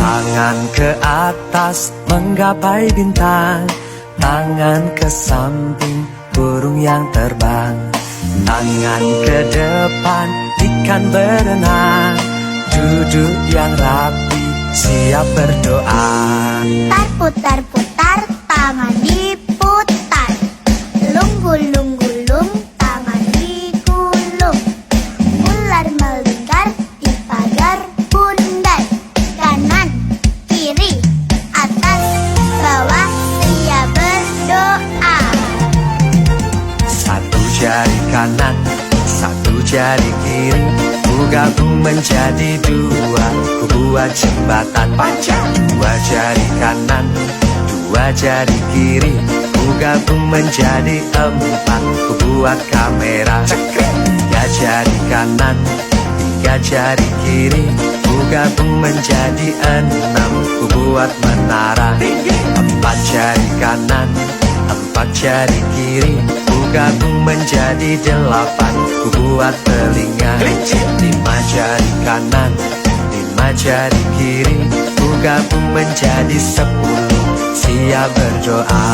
Tangan ke atas menggapai bintang, tangan ke samping burung yang terbang, tangan ke depan ikan berenang, duduk yang rapi siap berdoa. Putar-putar tangan diputar, lungu-lungu-lung tangan digulung, ular melingkar di pagar bundar, kanan, kiri, atas, bawah, siap berdoa. Satu jari kanan, satu jari kiri, ku gabung menjadi dua, ku buat jembatan panjang. Dua jari kanan, dua jari kiri, ku gabung menjadi empat, ku buat kamera. Tiga jari kanan, tiga jari kiri, ku gabung menjadi enam, ku buat menara. Empat jari kanan, empat jari kiri, ku gabung menjadi delapan, ku buat telinga. Lima jari kanan, lima jari kiri, ku gabung menjadi 10, siap berdoa.